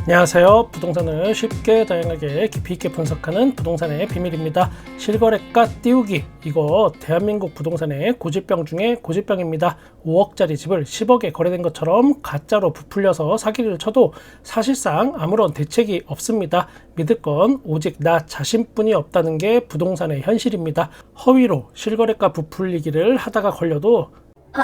안녕하세요. 부동산을 쉽게 다양하게 깊이 있게 분석하는 부동산의 비밀입니다. 실거래가 띄우기, 이거 대한민국 부동산의 고질병 중에 고질병입니다. 5억짜리 집을 10억에 거래된 것처럼 가짜로 부풀려서 사기를 쳐도 사실상 아무런 대책이 없습니다. 믿을 건 오직 나 자신뿐이 없다는 게 부동산의 현실입니다. 허위로 실거래가 부풀리기를 하다가 걸려도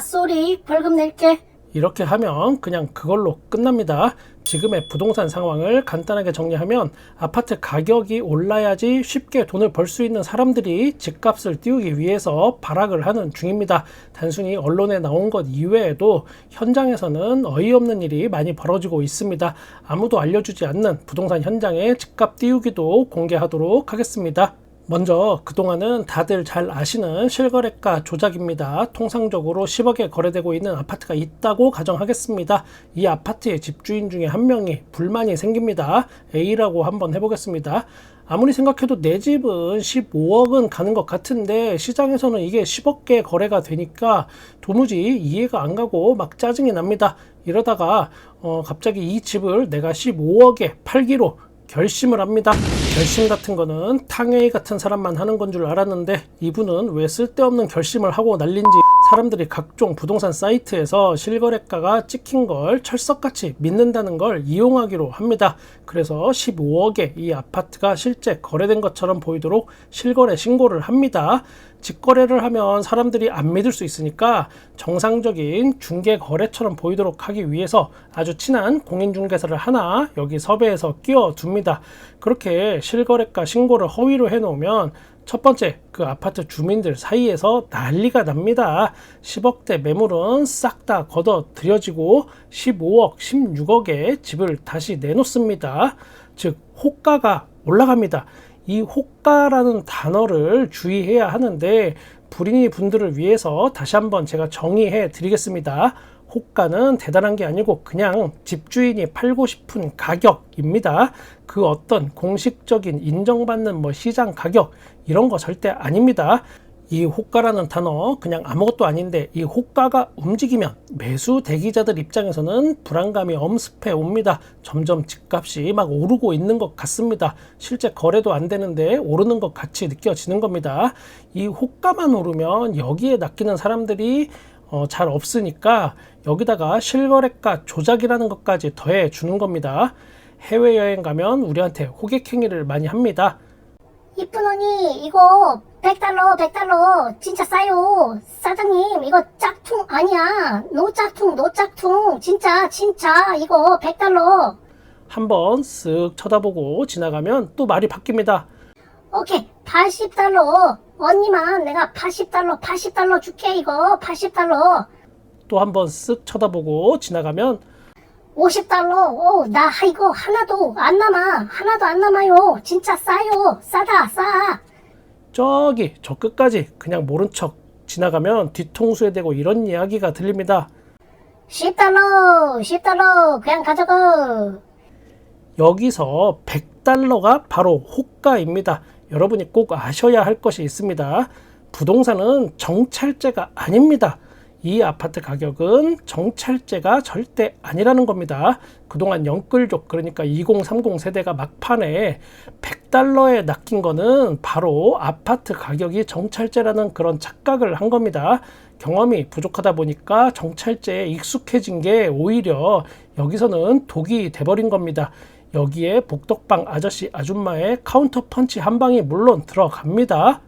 쏘리, 벌금 낼게. 이렇게 하면 그냥 그걸로 끝납니다. 지금의 부동산 상황을 간단하게 정리하면 아파트 가격이 올라야지 쉽게 돈을 벌 수 있는 사람들이 집값을 띄우기 위해서 발악을 하는 중입니다. 단순히 언론에 나온 것 이외에도 현장에서는 어이없는 일이 많이 벌어지고 있습니다. 아무도 알려주지 않는 부동산 현장의 집값 띄우기도 공개하도록 하겠습니다. 먼저 그동안은 다들 잘 아시는 실거래가 조작입니다. 통상적으로 10억에 거래되고 있는 아파트가 있다고 가정하겠습니다. 이 아파트의 집주인 중에 한 명이 불만이 생깁니다. A라고 한번 해보겠습니다. 아무리 생각해도 내 집은 15억은 가는 것 같은데 시장에서는 이게 10억개 거래가 되니까 도무지 이해가 안 가고 막 짜증이 납니다. 이러다가 갑자기 이 집을 내가 15억에 팔기로 결심을 합니다. 결심 같은 거는 탕웨이 같은 사람만 하는 건 줄 알았는데 이분은 왜 쓸데없는 결심을 하고 난린지 사람들이 각종 부동산 사이트에서 실거래가가 찍힌 걸 철석같이 믿는다는 걸 이용하기로 합니다. 그래서 15억에 이 아파트가 실제 거래된 것처럼 보이도록 실거래 신고를 합니다. 직거래를 하면 사람들이 안 믿을 수 있으니까 정상적인 중개거래처럼 보이도록 하기 위해서 아주 친한 공인중개사를 하나 여기 섭외해서 끼워둡니다. 그렇게 실거래가 신고를 허위로 해놓으면 첫 번째, 그 아파트 주민들 사이에서 난리가 납니다. 10억대 매물은 싹 다 걷어들여지고 15억, 16억에 집을 다시 내놓습니다. 즉 호가가 올라갑니다. 이 호가라는 단어를 주의해야 하는데 불인이 분들을 위해서 다시 한번 제가 정의해 드리겠습니다. 호가는 대단한 게 아니고 그냥 집주인이 팔고 싶은 가격입니다. 그 어떤 공식적인 인정받는 시장 가격 이런 거 절대 아닙니다. 이 호가라는 단어 그냥 아무것도 아닌데 이 호가가 움직이면 매수 대기자들 입장에서는 불안감이 엄습해 옵니다. 점점 집값이 막 오르고 있는 것 같습니다. 실제 거래도 안 되는데 오르는 것 같이 느껴지는 겁니다. 이 호가만 오르면 여기에 낚이는 사람들이 잘 없으니까 여기다가 실거래가 조작이라는 것까지 더해 주는 겁니다. 해외여행 가면 우리한테 호객행위를 많이 합니다. 이쁜 언니, 이거 100달러 진짜 싸요. 사장님, 이거 짝퉁 아니야. 노 짝퉁 진짜 이거 100달러. 한번 쓱 쳐다보고 지나가면 또 말이 바뀝니다. 오케이, 80달러. 언니만 내가 80달러 줄게. 이거 80달러. 또 한번 쓱 쳐다보고 지나가면 50달러. 나 이거 하나도 안 남아요. 진짜 싸요. 싸다. 저기 저 끝까지 그냥 모른 척 지나가면 뒤통수에 대고 이런 이야기가 들립니다. 10달러 그냥 가져가. 여기서 100달러가 바로 호가입니다. 여러분이 꼭 아셔야 할 것이 있습니다. 부동산은 정찰제가 아닙니다. 이 아파트 가격은 정찰제가 절대 아니라는 겁니다. 그동안 영끌족 그러니까 2030 세대가 막판에 100달러에 낚인 거는 바로 아파트 가격이 정찰제라는 그런 착각을 한 겁니다. 경험이 부족하다 보니까 정찰제에 익숙해진 게 오히려 여기서는 독이 돼버린 겁니다. 여기에 복덕방 아저씨 아줌마의 카운터 펀치 한 방이 물론 들어갑니다.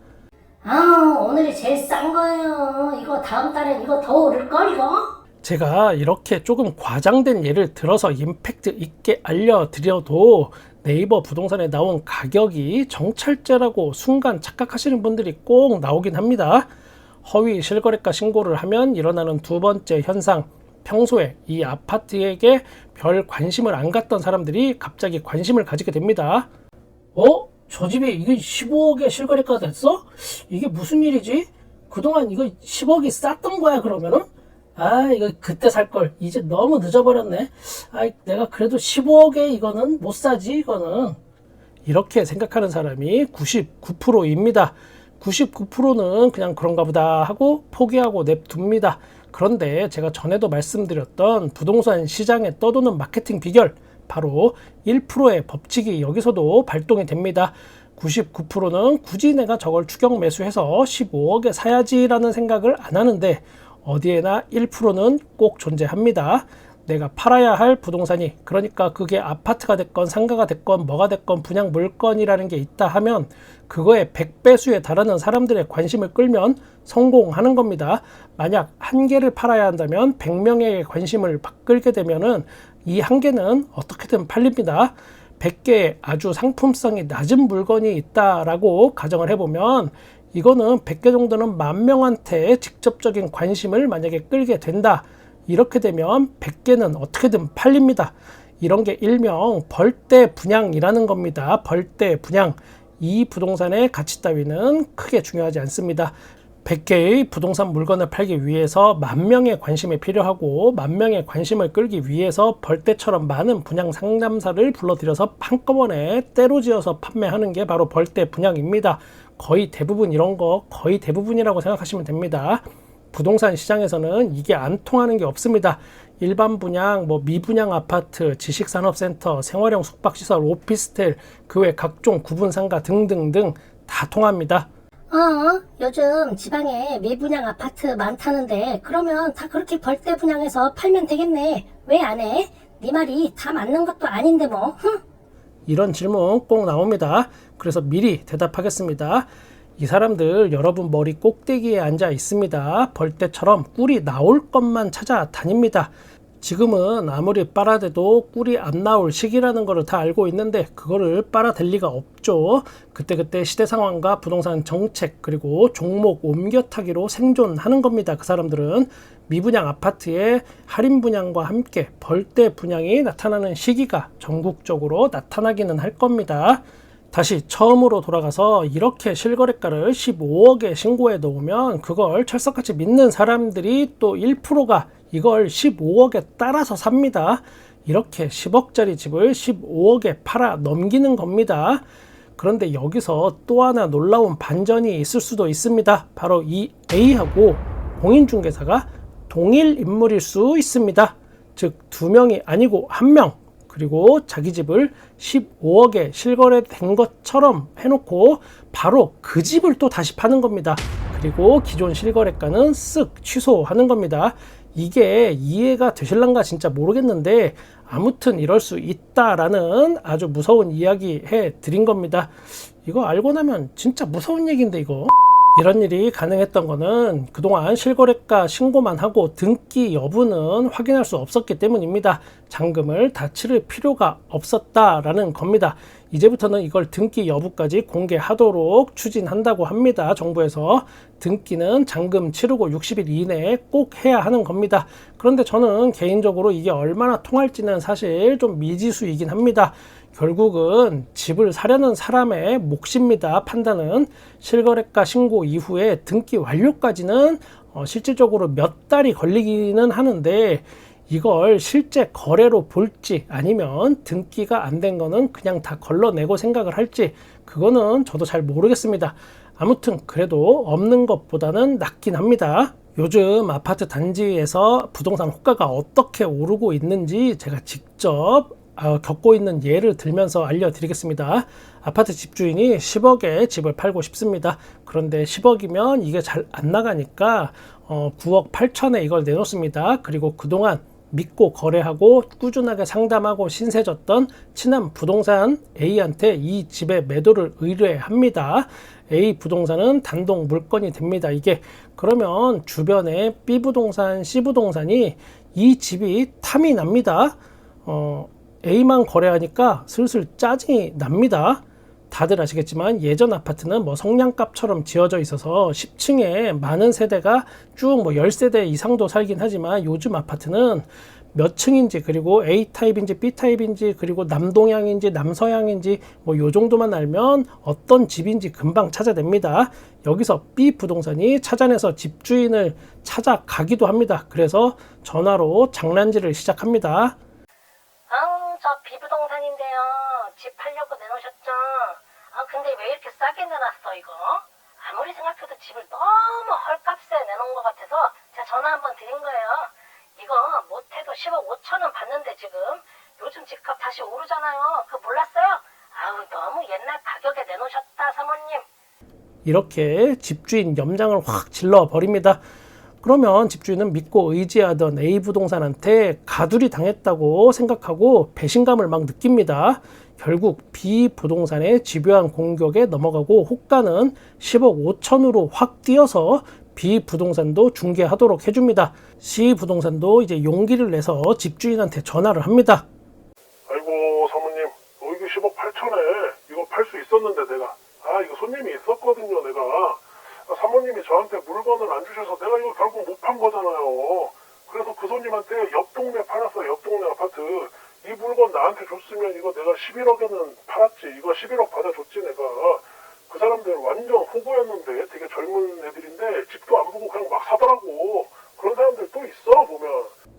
오늘이 제일 싼 거예요. 이거 다음 달엔 이거 더 오를걸 이거? 제가 이렇게 조금 과장된 예를 들어서 임팩트 있게 알려드려도 네이버 부동산에 나온 가격이 정찰제라고 순간 착각하시는 분들이 꼭 나오긴 합니다. 허위 실거래가 신고를 하면 일어나는 두 번째 현상, 평소에 이 아파트에게 별 관심을 안 갖던 사람들이 갑자기 관심을 가지게 됩니다. 저 집에 이게 15억에 실거래가 됐어? 이게 무슨 일이지? 그동안 이거 10억이 쌌던 거야 그러면은? 이거 그때 살 걸. 이제 너무 늦어버렸네. 내가 그래도 15억에 이거는 못 사지 이거는. 이렇게 생각하는 사람이 99%입니다. 99%는 그냥 그런가 보다 하고 포기하고 냅둡니다. 그런데 제가 전에도 말씀드렸던 부동산 시장에 떠도는 마케팅 비결 바로 1%의 법칙이 여기서도 발동이 됩니다. 99%는 굳이 내가 저걸 추격 매수해서 15억에 사야지라는 생각을 안 하는데 어디에나 1%는 꼭 존재합니다. 내가 팔아야 할 부동산이, 그러니까 그게 아파트가 됐건 상가가 됐건 뭐가 됐건 분양 물건이라는 게 있다 하면 그거의 100배수에 달하는 사람들의 관심을 끌면 성공하는 겁니다. 만약 한 개를 팔아야 한다면 100명의 관심을 끌게 되면은 이 한 개는 어떻게든 팔립니다. 100개의 아주 상품성이 낮은 물건이 있다라고 가정을 해보면 이거는 100개 정도는 10,000명한테 직접적인 관심을 만약에 끌게 된다. 이렇게 되면 100개는 어떻게든 팔립니다. 이런 게 일명 벌떼 분양이라는 겁니다. 벌떼 분양. 이 부동산의 가치 따위는 크게 중요하지 않습니다. 100개의 부동산 물건을 팔기 위해서 10,000명의 관심이 필요하고 10,000명의 관심을 끌기 위해서 벌떼처럼 많은 분양 상담사를 불러들여서 한꺼번에 때로 지어서 판매하는 게 바로 벌떼 분양입니다. 거의 대부분 이런 거 거의 대부분이라고 생각하시면 됩니다. 부동산 시장에서는 이게 안 통하는 게 없습니다. 일반 분양, 미분양 아파트, 지식산업센터, 생활형 숙박시설, 오피스텔, 그 외 각종 구분상가 등등등 다 통합니다. 요즘 지방에 미분양 아파트 많다는데 그러면 다 그렇게 벌떼 분양해서 팔면 되겠네. 왜 안 해? 네 말이 다 맞는 것도 아닌데 뭐. 이런 질문 꼭 나옵니다. 그래서 미리 대답하겠습니다. 이 사람들 여러분 머리 꼭대기에 앉아 있습니다. 벌떼처럼 꿀이 나올 것만 찾아다닙니다. 지금은 아무리 빨아대도 꿀이 안 나올 시기라는 것을 다 알고 있는데 그거를 빨아댈 리가 없죠. 그때그때 시대 상황과 부동산 정책 그리고 종목 옮겨타기로 생존하는 겁니다. 그 사람들은 미분양 아파트의 할인 분양과 함께 벌떼 분양이 나타나는 시기가 전국적으로 나타나기는 할 겁니다. 다시 처음으로 돌아가서 이렇게 실거래가를 15억에 신고해 놓으면 그걸 철석같이 믿는 사람들이 또 1%가 이걸 15억에 따라서 삽니다. 이렇게 10억짜리 집을 15억에 팔아 넘기는 겁니다. 그런데 여기서 또 하나 놀라운 반전이 있을 수도 있습니다. 바로 이 A하고 공인중개사가 동일 인물일 수 있습니다. 즉 2명이 아니고 1명. 그리고 자기 집을 15억에 실거래된 것처럼 해놓고 바로 그 집을 또 다시 파는 겁니다. 그리고 기존 실거래가는 쓱 취소하는 겁니다. 이게 이해가 되실란가 진짜 모르겠는데 아무튼 이럴 수 있다라는 아주 무서운 이야기 해드린 겁니다. 이거 알고 나면 진짜 무서운 얘기인데 이거. 이런 일이 가능했던 거는 그동안 실거래가 신고만 하고 등기 여부는 확인할 수 없었기 때문입니다. 잔금을 다 치를 필요가 없었다라는 겁니다. 이제부터는 이걸 등기 여부까지 공개하도록 추진한다고 합니다. 정부에서 등기는 잔금 치르고 60일 이내에 꼭 해야 하는 겁니다. 그런데 저는 개인적으로 이게 얼마나 통할지는 사실 좀 미지수이긴 합니다. 결국은 집을 사려는 사람의 몫입니다. 판단은 실거래가 신고 이후에 등기 완료까지는 실질적으로 몇 달이 걸리기는 하는데 이걸 실제 거래로 볼지 아니면 등기가 안 된 거는 그냥 다 걸러내고 생각을 할지 그거는 저도 잘 모르겠습니다. 아무튼 그래도 없는 것보다는 낫긴 합니다. 요즘 아파트 단지에서 부동산 호가가 어떻게 오르고 있는지 제가 직접 겪고 있는 예를 들면서 알려드리겠습니다. 아파트 집주인이 10억에 집을 팔고 싶습니다. 그런데 10억이면 이게 잘 안 나가니까 9억 8천에 이걸 내놓습니다. 그리고 그동안 믿고 거래하고 꾸준하게 상담하고 신세졌던 친한 부동산 A한테 이 집의 매도를 의뢰합니다. A 부동산은 단독 물건이 됩니다. 이게 그러면 주변에 B 부동산, C 부동산이 이 집이 탐이 납니다. A만 거래하니까 슬슬 짜증이 납니다. 다들 아시겠지만 예전 아파트는 성냥갑처럼 지어져 있어서 10층에 많은 세대가 쭉 10세대 이상도 살긴 하지만 요즘 아파트는 몇 층인지 그리고 A타입인지 B타입인지 그리고 남동향인지 남서향인지 요 정도만 알면 어떤 집인지 금방 찾아냅니다. 여기서 B 부동산이 찾아내서 집주인을 찾아가기도 합니다. 그래서 전화로 장난질을 시작합니다. 저 B부동산인데요. 집 팔려고 내놓으셨죠? 근데 왜 이렇게 싸게 내놨어 이거? 아무리 생각해도 집을 너무 헐값에 내놓은 것 같아서 제가 전화 한번 드린 거예요. 이거 못해도 10억 5천은 받는데 지금 요즘 집값 다시 오르잖아요. 그거 몰랐어요? 아우, 너무 옛날 가격에 내놓으셨다, 사모님. 이렇게 집주인 염장을 확 질러 버립니다. 그러면 집주인은 믿고 의지하던 A 부동산한테 가두리 당했다고 생각하고 배신감을 막 느낍니다. 결국 B 부동산의 집요한 공격에 넘어가고 호가는 10억 5천으로 확 뛰어서 B 부동산도 중개하도록 해줍니다. C 부동산도 이제 용기를 내서 집주인한테 전화를 합니다. 아이고 사모님, 이거 10억 8천에 이거 팔 수 있었는데 내가 이거 손님이 있었거든요. 내가 사모님이 저한테 물건을 안 주셔서 내가 이거 결국 못 판 거잖아요. 그래서 그 손님한테 옆 동네 팔았어요. 옆 동네 아파트. 이 물건 나한테 줬으면 이거 내가 11억에는 팔았지. 이거 11억 받아줬지 내가. 그 사람들 완전 호구였는데 되게 젊은 애들인데 집도 안 보고 그냥 막 사더라고. 그런 사람들 또 있어 보면.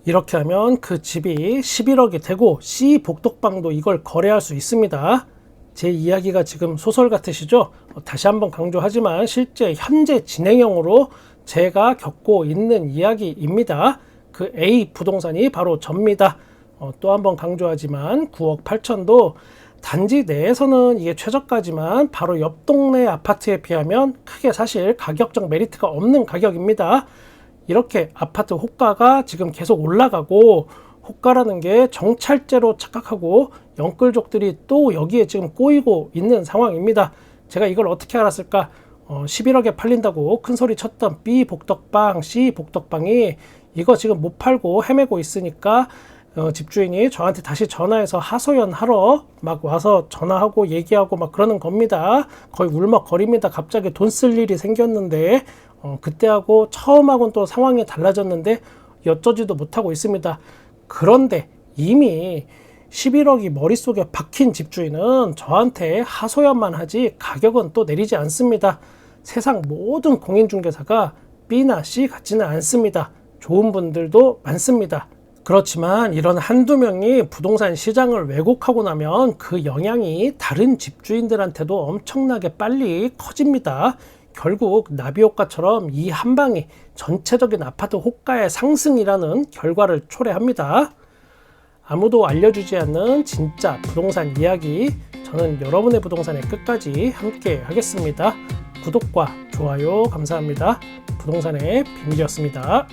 이렇게 하면 그 집이 11억이 되고 C 복덕방도 이걸 거래할 수 있습니다. 제 이야기가 지금 소설 같으시죠? 다시 한번 강조하지만 실제 현재 진행형으로 제가 겪고 있는 이야기입니다. 그 A 부동산이 바로 접니다. 또 한번 강조하지만 9억 8천도 단지 내에서는 이게 최저가지만 바로 옆 동네 아파트에 비하면 크게 사실 가격적 메리트가 없는 가격입니다. 이렇게 아파트 호가가 지금 계속 올라가고 호가라는 게 정찰제로 착각하고 영끌족들이 또 여기에 지금 꼬이고 있는 상황입니다. 제가 이걸 어떻게 알았을까? 11억에 팔린다고 큰소리 쳤던 B 복덕방, C 복덕방이 이거 지금 못 팔고 헤매고 있으니까 집주인이 저한테 다시 전화해서 하소연하러 막 와서 전화하고 얘기하고 막 그러는 겁니다. 거의 울먹거립니다. 갑자기 돈 쓸 일이 생겼는데 그때하고 처음하고는 또 상황이 달라졌는데 어쩌지도 못하고 있습니다. 그런데 이미 11억이 머릿속에 박힌 집주인은 저한테 하소연만 하지 가격은 또 내리지 않습니다. 세상 모든 공인중개사가 B나 C 같지는 않습니다. 좋은 분들도 많습니다. 그렇지만 이런 한두 명이 부동산 시장을 왜곡하고 나면 그 영향이 다른 집주인들한테도 엄청나게 빨리 커집니다. 결국 나비효과처럼 이 한 방이 전체적인 아파트 호가의 상승이라는 결과를 초래합니다. 아무도 알려주지 않는 진짜 부동산 이야기, 저는 여러분의 부동산의 끝까지 함께 하겠습니다. 구독과 좋아요 감사합니다. 부동산의 비밀이었습니다.